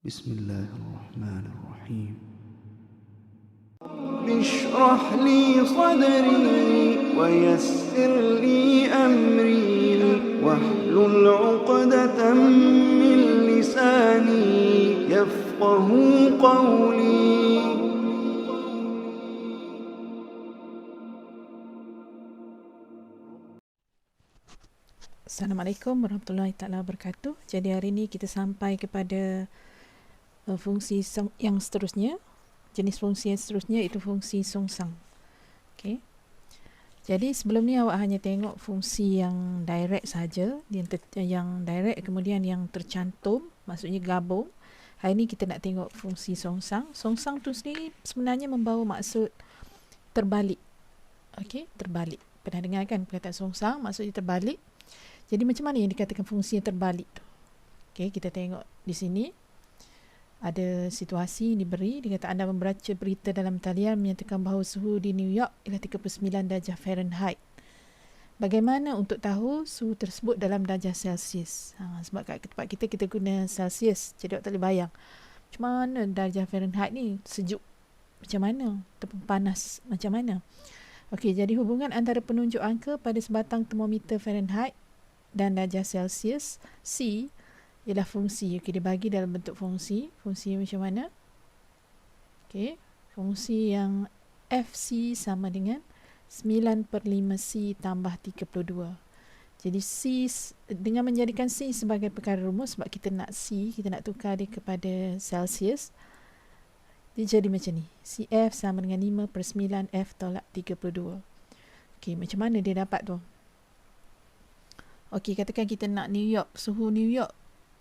بسم الله الرحمن الرحيم اشرح لي صدري ويسر لي أمري واحلل عقدة من لساني يفقه قولي. Assalamualaikum warahmatullahi taala wabarakatuh. Jadi hari ini kita sampai kepada fungsi yang seterusnya. Jenis fungsi yang seterusnya itu fungsi songsang. Okey. Jadi sebelum ni awak hanya tengok fungsi yang direct saja, yang direct kemudian yang tercantum, maksudnya gabung. Hari ini kita nak tengok fungsi songsang. Songsang tu sendiri sebenarnya membawa maksud terbalik. Okey, terbalik. Pernah dengar kan perkataan songsang maksudnya terbalik? Jadi macam mana yang dikatakan fungsi yang terbalik tu? Okey, kita tengok di sini. Ada situasi diberi, dia kata anda membaca berita dalam talian menyatakan bahawa suhu di New York ialah 39 darjah Fahrenheit. Bagaimana untuk tahu suhu tersebut dalam darjah Celsius? Sebab kat tempat kita guna Celsius, jadi awak tak boleh bayang. Macam mana darjah Fahrenheit ni? Sejuk macam mana? Ataupun panas macam mana? Okey, jadi hubungan antara penunjuk angka pada sebatang termometer Fahrenheit dan darjah Celsius, C ialah fungsi. Okey, dia bagi dalam bentuk fungsi. Fungsi macam mana? Okey, fungsi yang FC sama dengan 9/5C tambah 32. Jadi C, dengan menjadikan C sebagai perkara rumus, sebab kita nak C, kita nak tukar dia kepada Celsius, dia jadi macam ni. CF sama dengan 5/9F tolak 32. Okey, macam mana dia dapat tu? Okey, katakan kita nak New York, suhu New York.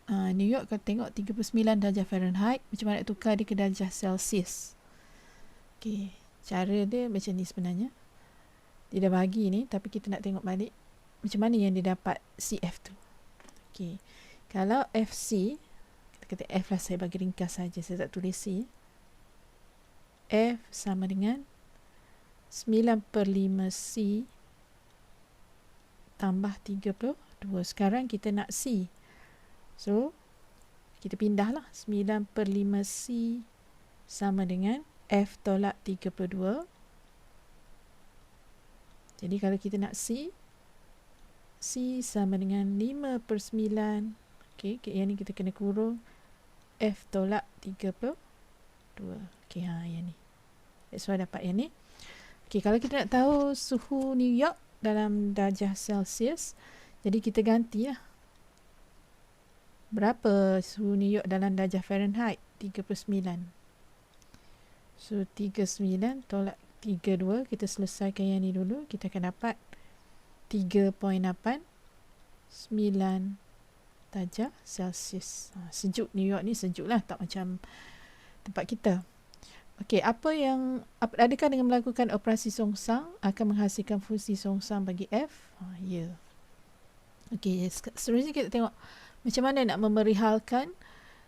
New York kalau tengok 39 darjah Fahrenheit, macam mana nak tukar dia ke darjah Celsius? Okey, cara dia macam ni sebenarnya. Dia dah bagi ni, tapi kita nak tengok balik macam mana yang dia dapat CF tu. Okey, kalau FC, kita kata F lah, saya bagi ringkas saja, saya tak tulis C. F sama dengan 9/5C tambah 32. Sekarang kita nak C. So, kita pindahlah. 9/5C sama dengan F tolak 32. Jadi kalau kita nak C, C sama dengan 5/9. Okey, yang ni kita kena kurung F tolak 32. Okey, yang ni. That's why dapat yang ni. Okey, kalau kita nak tahu suhu New York dalam darjah Celsius, jadi kita gantilah. Berapa suhu New York dalam darjah Fahrenheit? 39. So 39 tolak 32, kita selesaikan yang ni dulu, kita akan dapat 3.89 darjah Celsius. Sejuk New York ni, sejuk lah, tak macam tempat kita. Okey, adakah dengan melakukan operasi songsang akan menghasilkan fungsi songsang bagi F? Ya. Okey, seterusnya kita tengok macam mana nak memerihalkan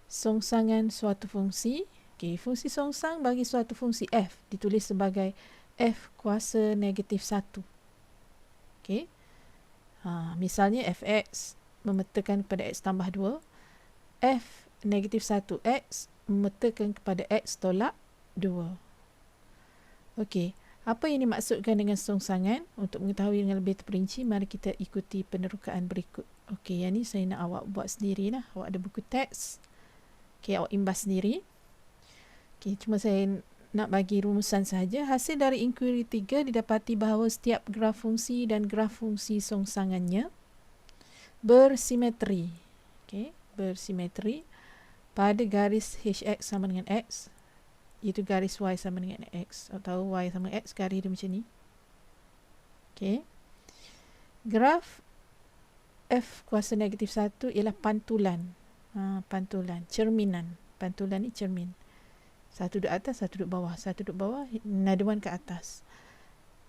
songsangan suatu fungsi. Okey, fungsi songsang bagi suatu fungsi F ditulis sebagai F kuasa negatif 1. Okey. Misalnya Fx memetakan kepada X tambah 2. F negatif 1X memetakan kepada X tolak 2. Okey, apa yang dimaksudkan dengan songsangan? Untuk mengetahui dengan lebih terperinci, mari kita ikuti penerokaan berikut. Okey, yang ni saya nak awak buat sendirilah. Awak ada buku teks. Okey, awak imbas sendiri. Okey, cuma saya nak bagi rumusan saja. Hasil dari inquiry 3 didapati bahawa setiap graf fungsi dan graf fungsi songsangannya bersimetri. Okey, bersimetri pada garis HX sama dengan X, iaitu garis Y sama dengan X. Awak tahu Y sama X, garis dia macam ni. Okey. Graf F kuasa negatif 1 ialah pantulan. Pantulan, cerminan. Pantulan ni cermin. Satu duduk atas, satu duduk bawah. Satu duduk bawah, another one ke atas.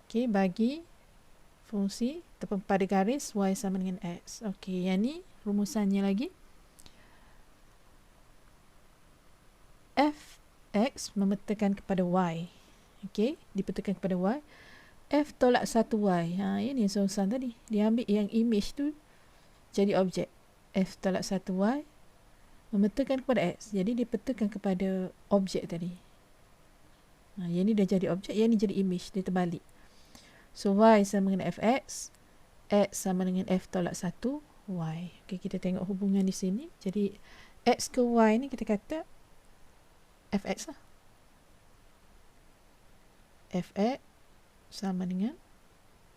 Okey, bagi fungsi ataupun pada garis Y sama dengan X. Okey, yang ni rumusannya lagi. Fx memetakan kepada Y. Okey, dipetakan kepada Y. F tolak 1Y. Ini songsang tadi. Dia ambil yang image tu jadi objek. F tolak 1Y Memetakan kepada X. Jadi dia petakan kepada objek tadi. Yang ni dah jadi objek, yang ni jadi image, dia terbalik. So Y sama dengan Fx, X sama dengan F tolak 1 Y. Okay, kita tengok hubungan di sini. Jadi X ke Y ni kita kata Fx lah. Fx sama dengan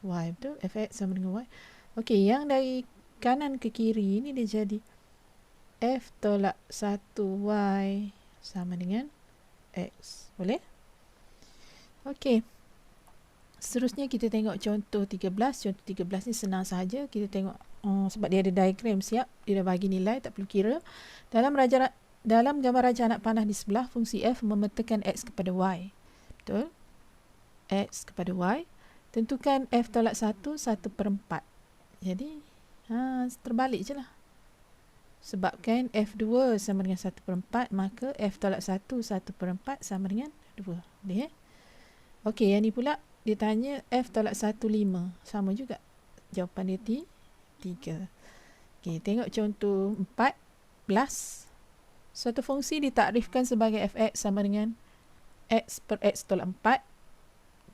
Y, betul? Fx sama dengan Y. Okey, yang dari kanan ke kiri ni dia jadi F tolak 1Y sama dengan X. Boleh? Okey. Seterusnya kita tengok contoh 13. Contoh 13 ni senang sahaja. Kita tengok sebab dia ada diagram siap. Dia dah bagi nilai, tak perlu kira. Dalam gambar raja anak panah di sebelah, fungsi F memetakan X kepada Y. Betul? X kepada Y. Tentukan F tolak 1, 1/4. Jadi, terbalik je lah. Sebabkan F2 sama dengan 1/4, maka F tolak 1, 1/4 sama dengan 2. Boleh Okey, yang ni pula dia tanya F tolak 1, 5. Sama juga. Jawapan dia 3. Okey, tengok contoh 14. Suatu fungsi ditakrifkan sebagai Fx sama dengan X per X tolak 4.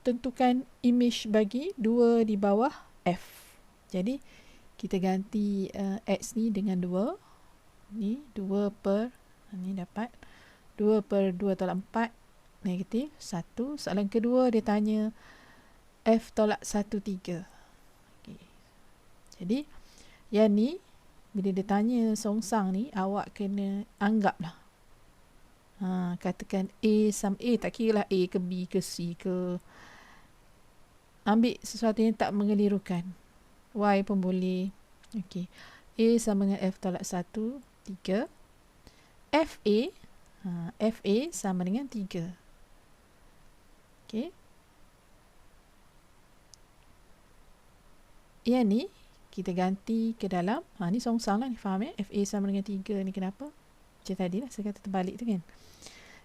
Tentukan image bagi 2 di bawah F. Jadi, kita ganti X ni dengan 2. Ni 2 per, ni dapat 2 per 2 tolak 4 negatif 1. Soalan kedua dia tanya F tolak 1, 3. Okay. Jadi yang ni bila dia tanya songsang ni, awak kena anggap lah. Katakan A sama A, tak kira lah A ke B ke C ke. Ambil sesuatu yang tak mengelirukan. Y pun boleh. Okay. A sama dengan F tolak 1, 3. FA FA sama dengan 3. Okay. Yang ni kita ganti ke dalam, ni songsang lah ni, faham FA sama dengan 3 ni kenapa? Macam tadi lah saya kata terbalik tu kan.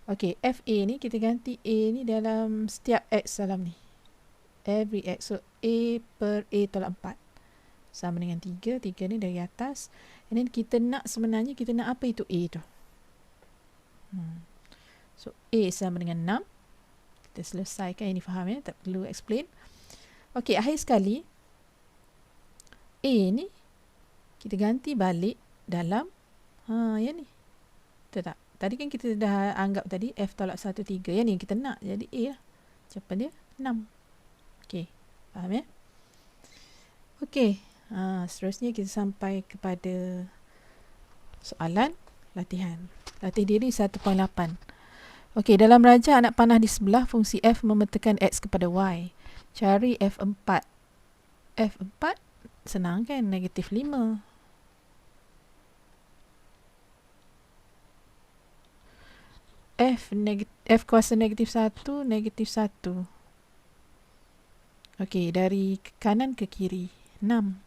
Okay, FA ni kita ganti A ni dalam setiap X dalam ni. Every X. So A per A tolak 4 sama dengan 3. 3 ni dari atas. And then kita nak, sebenarnya kita nak apa itu A tu? So A sama dengan 6. Kita selesaikan, ini faham tak perlu explain. Okey, akhir sekali A ni kita ganti balik dalam yang ni. Betul tak? Tadi kan kita dah anggap tadi F tolak 1, 3. Yang ni kita nak jadi A lah. Jawapan dia 6. Okey, faham Okey, seterusnya kita sampai kepada soalan latihan. Latih diri 1.8. Okey, dalam raja anak panah di sebelah, fungsi F memetakan X kepada Y. Cari F4. F4 senang kan? Negatif 5. F kuasa negatif 1, negatif 1. Okey, dari kanan ke kiri 6.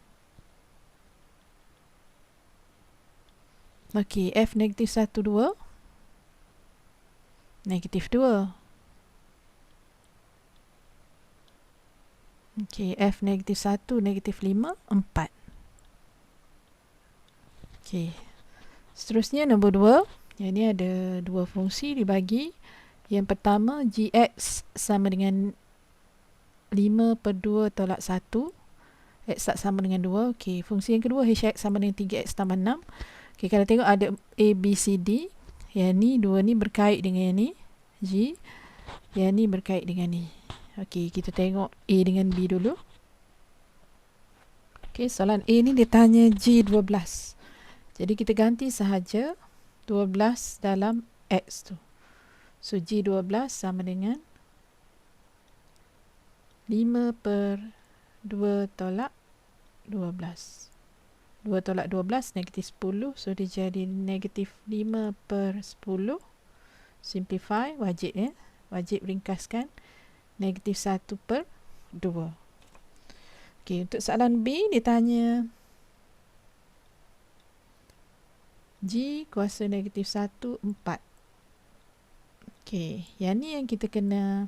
Okey, F negatif 1, 2. Negatif 2. Okey, F negatif 1, negatif 5, 4. Okey. Seterusnya nombor 2. Yang ni ada dua fungsi dibagi. Yang pertama, Gx sama dengan 5 per 2 tolak 1. X sama dengan 2. Okey, fungsi yang kedua, Hx sama dengan 3x tambah 6. Okey, kalau tengok ada A, B, C, D. Yang ni, dua ni berkait dengan yang ni, G. Yang ni berkait dengan ni. Okey, kita tengok A dengan B dulu. Okey, soalan A ni dia tanya G12. Jadi kita ganti sahaja 12 dalam X tu. So G12 sama dengan 5 per 2 tolak 12. 2 tolak 12 negatif 10. So dia jadi negatif 5 per 10. Simplify, wajib wajib ringkaskan. Negatif 1 per 2. Okey, untuk soalan B dia tanya G kuasa negatif 1, 4. Okey, yang ni yang kita kena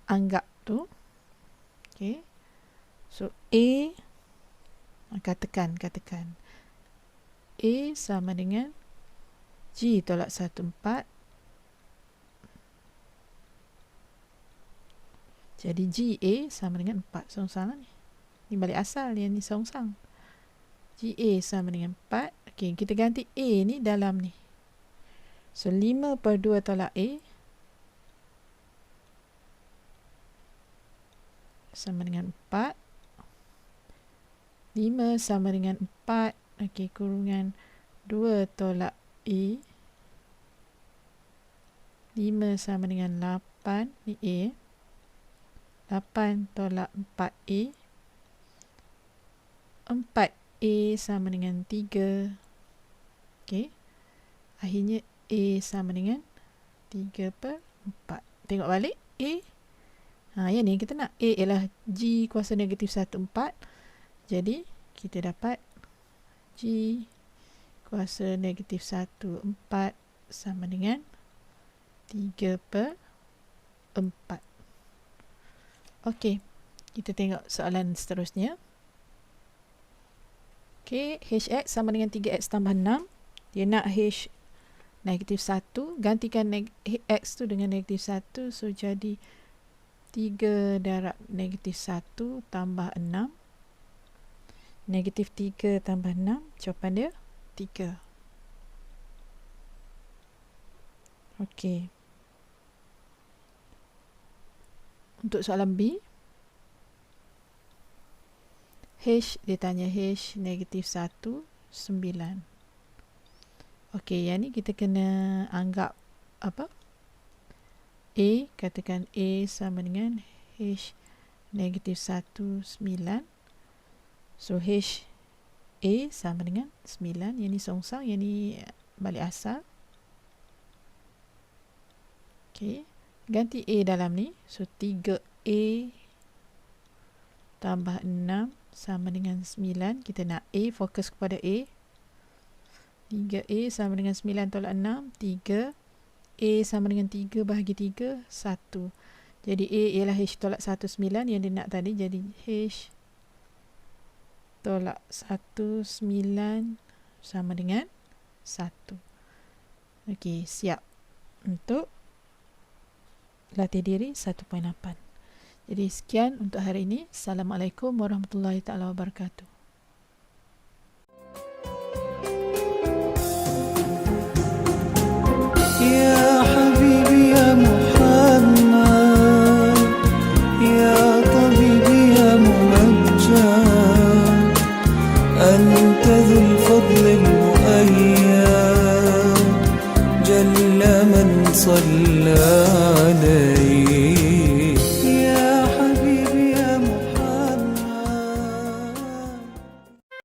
anggap tu. Okey. So A, katakan A sama dengan G tolak 14. Jadi GA sama dengan 4. Songsang lah ni. Ni balik asal, yang ni songsang. GA sama dengan 4. Okey, kita ganti A ni dalam ni. So 5/2 tolak A sama dengan 4. 5 sama dengan 4. Okey, kurungan 2 tolak A. 5 sama dengan 8. Ni A. 8 tolak 4A. 4A sama dengan 3. Okey. Akhirnya A sama dengan 3/4. Tengok balik A. Yang ni kita nak A ialah G kuasa negatif 1/4. Jadi kita dapat G kuasa negatif 1/4 sama dengan 3/4. Okey, kita tengok soalan seterusnya. Okey, HX sama dengan 3X tambah 6. Dia nak H negatif 1. Gantikan X tu dengan negatif 1. So, jadi 3 darab negatif 1 tambah 6. Negatif 3 tambah 6. Jawapan dia 3. Okey. Untuk soalan B, H, dia tanya H negatif 1, 9. Okey, yang ni kita kena anggap apa? A, katakan A sama dengan H negatif 1, 9. So, H A sama dengan 9. Yang ni songsang, yang ni balik asal. Okey. Ganti A dalam ni. So, 3A tambah 6 sama dengan 9. Kita nak A, fokus kepada A. 3A sama dengan 9 tolak 6. 3. A sama dengan 3 bahagi 3. 1. Jadi A ialah H tolak 1, 9. Yang dia nak tadi. Jadi H tolak 1, 9 sama dengan 1. Okey, siap untuk latih diri 1.8. Jadi sekian untuk hari ini. Assalamualaikum warahmatullahi taala wabarakatuh. Ya habibi ya Muhammad, ya tabibi ya mumajjad, anta dhul fadl al-mu'ayyad, jalla man salla alayhi.